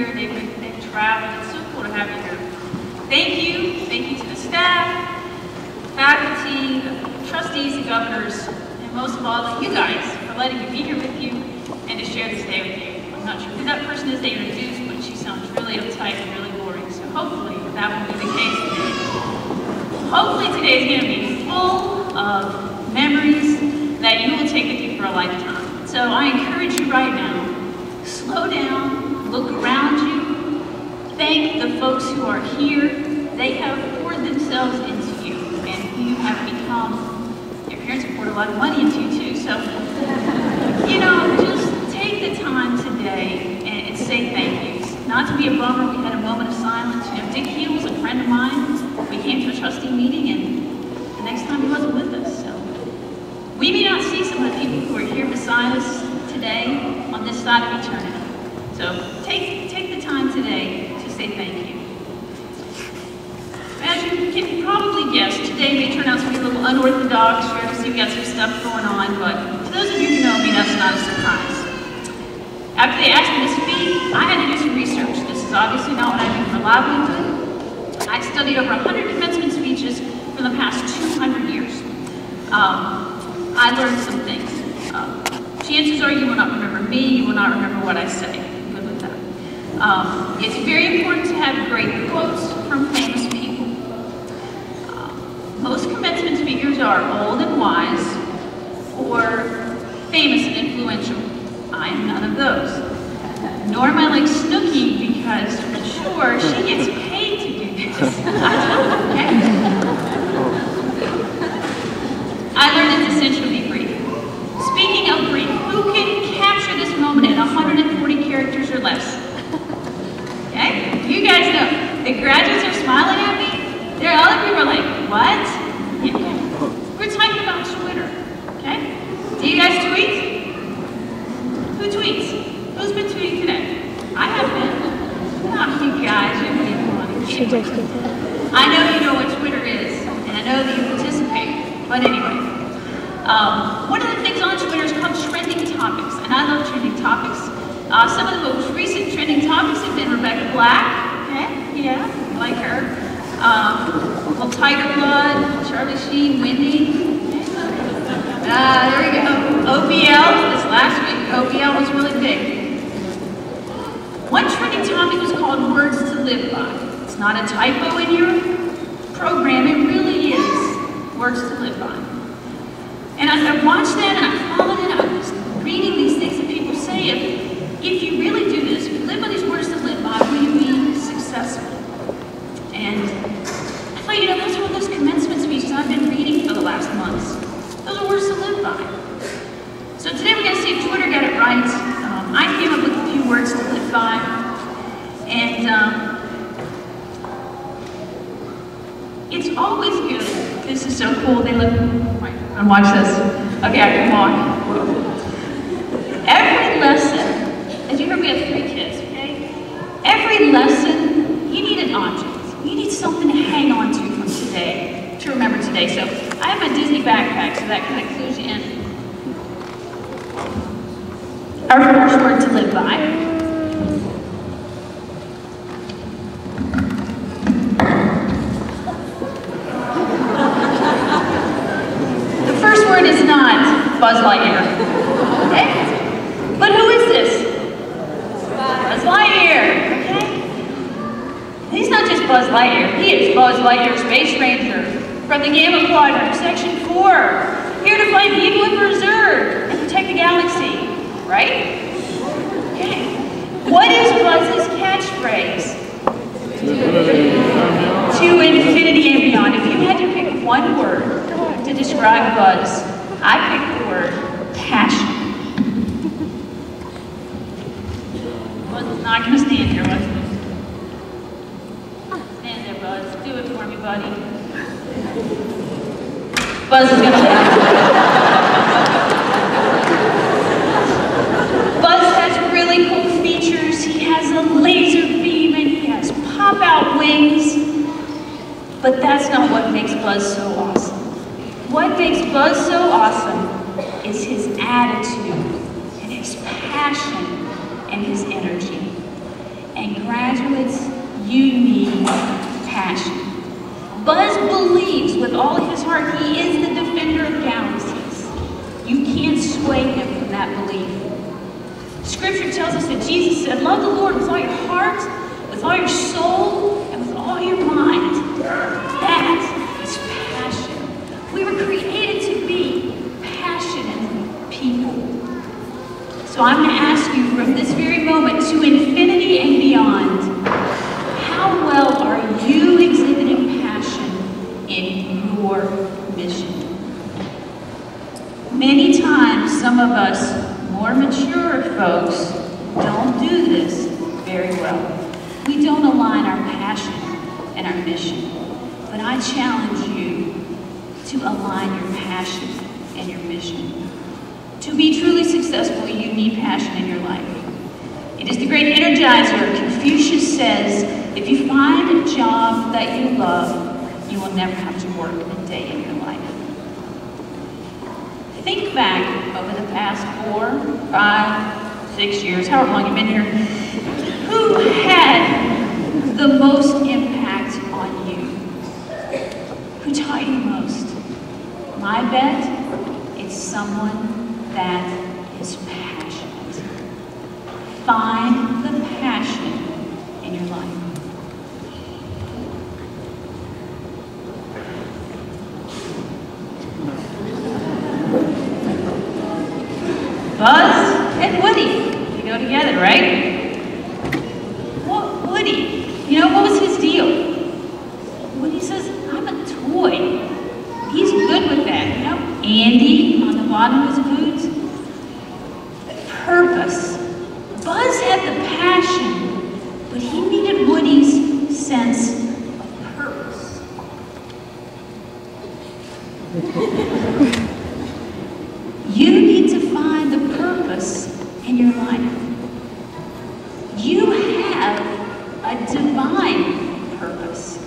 here. They've traveled. It's so cool to have you here. Thank you to the staff, faculty, the trustees, the governors, and most of all, you guys for letting me be here with you and to share this day with you. I'm not sure who that person is they introduced, but she sounds really uptight and really boring, so hopefully that won't be the case today. Hopefully today is going to be full of memories that you will take with you for a lifetime. So I encourage you right now, slow down, look around you, thank the folks who are here. They have poured themselves into you, and you have become, your parents have poured a lot of money into you too, so, you know, just take the time today and say thank yous. Not to be a bummer, we had a moment of silence. You know, Dick Heel was a friend of mine. We came to a trustee meeting, and the next time he wasn't with us, so. We may not see some of the people who are here beside us today on this side of eternity. So take the time today to say thank you. As you can probably guess, today may turn out to be a little unorthodox. You're going to see we got some stuff going on, but to those of you who know me, that's not a surprise. After they asked me to speak, I had to do some research. This is obviously not what I do for a livelihood. I studied over 100 commencement speeches for the past 200 years. I learned some things. Chances are you will not remember me, you will not remember what I say. Good with that. It's very important to have great quotes from famous people. Most commencement speakers are old and wise, or famous and influential. I am none of those. Nor am I like Snooki, because for sure she gets paid to do this. I learned it's essential to be brief. Speaking of brief, who can capture this moment in 140 characters or less? Okay? You guys know. The graduates are smiling at me. There are other people are like, what? Yeah. We're talking about Twitter. Okay? Do you guys tweet? Who tweets? Who's been tweeting today? I have been. Oh, you guys, you're pretty funny. I know you know what Twitter is, and I know that you participate. But anyway, one of the things on Twitter is called trending topics, and I love trending topics. Some of the most recent trending topics have been Rebecca Black, okay, yeah, you like her. Well, Tiger Blood, Charlie Sheen, Wendy. There we go. OBL, this last week, OBL was really big. One trending topic was called words to live by. It's not a typo in your program, it really is. Words to live by. And as I watched that and I followed it, I was reading these things that people say, if you really do this, if you live by these words to live by, will you be successful? And I thought, you know, those are all those commencement speeches I've been reading for the last months. Those are words to live by. So today we're going to see if Twitter got it right. I came up with a few words to live by. And it's always good. This is so cool. They look. Wait, and watch this. Okay, I can walk. Every lesson, as you heard, we have 3 kids, okay? Every lesson, you need an object. You need something to hang on to from today, to remember today. So I have my Disney backpack, so that kind of clues you in. Our first word to live by. Is not Buzz Lightyear. Okay? But who is this? Buzz Lightyear. Okay? He's not just Buzz Lightyear. He is Buzz Lightyear, Space Ranger, from the Gamma Quadrant, Section 4, here to fight evil and berserk and protect the galaxy. Right? Okay. What is Buzz's catchphrase? To infinity and beyond. If you had to pick one word to describe Buzz, I picked the word passion. Buzz is not going to stand here, was he? Stand there, Buzz. Do it for me, buddy. Buzz is going to laugh. Buzz has really cool features. He has a laser beam and he has pop-out wings. But that's not what makes Buzz so awesome. What makes Buzz so awesome is his attitude and his passion and his energy. And graduates, you need passion. Buzz believes with all of his heart he is the defender of galaxies. You can't sway him from that belief. Scripture tells us that Jesus said, love the Lord with all your heart, with all your soul, and with all your mind. That is passion. We were created to be passionate people. So I'm going to ask you from this very moment to infinity and beyond, how well are you exhibiting passion in your mission? Many times, some of us more mature folks don't do this very well. We don't align our passion and our mission. But I challenge you to align your passion and your mission. To be truly successful, you need passion in your life. It is the great energizer. Confucius says, if you find a job that you love, you will never have to work a day in your life. Think back over the past 4, 5, 6 years, however long you've been here, who had the most impact on you? Who taught you most? My bet, it's someone that is passionate. Find the passion in your life. Buzz and Woody, they go together, right? Well, Woody, you know, what was his deal? Woody says, I'm a toy. He's good with that, you know? Andy, on the bottom of his boots. Purpose. Buzz had the passion, but he needed Woody's sense of purpose. You need to find the purpose in your life. You have a divine purpose.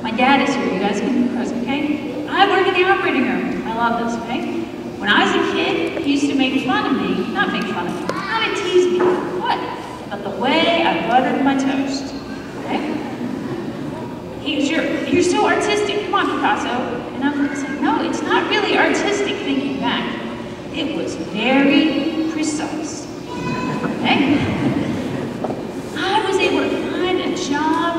My dad is here. You guys can be present, okay? I work in the operating room. I love this, okay? When I was a kid, he used to make fun of me. Not make fun of me. Kind of tease me. What? About the way I buttered my toast. Okay? He was, you're so artistic. Come on, Picasso. And I'm saying, no, it's not really artistic thinking back. It was very precise. Okay? I was able to find a job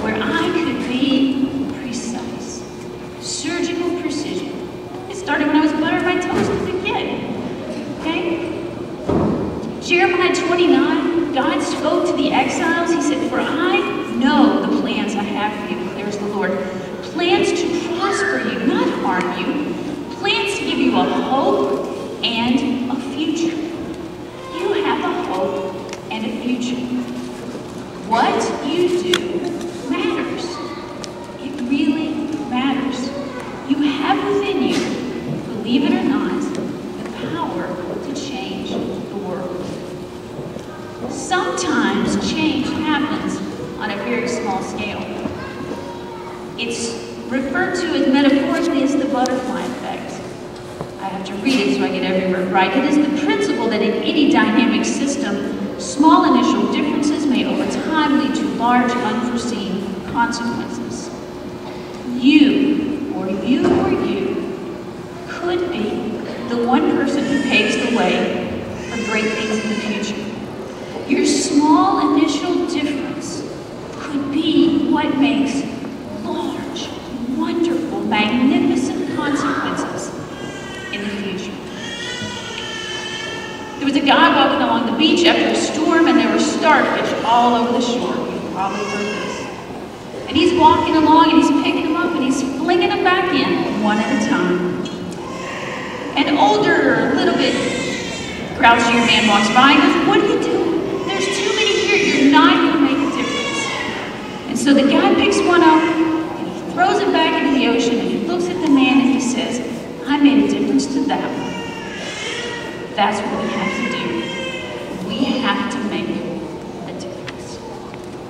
where I could be precise. Surgical precision. It started when I was buttering my toast as a kid. Okay? Jeremiah 29, God spoke to the exiles. He said, for I know the plans I have for you, declares the Lord. Plans to prosper you, not harm you. Plans to give you a hope and a future. You have a hope and a future. What you do matters. It really matters. You have within you, believe it or not, the power to change the world. Sometimes change happens on a very small scale. It's referred to as metaphorically as the butterfly effect. I have to read it so I get every word right. It is the principle that in any dynamic system, small initial differences may over time lead to large unforeseen consequences. You could be the one person who paves the way for great things in the future. Your small initial difference could be what makes large, wonderful, magnificent consequences in the future. There was a guy walking along the beach after a storm, and there were starfish all over the shore. You've probably heard this. And he's walking along, and he's picking them up, and he's flinging them back in, one at a time. An older, a little bit grouchier man walks by and goes, what are you doing?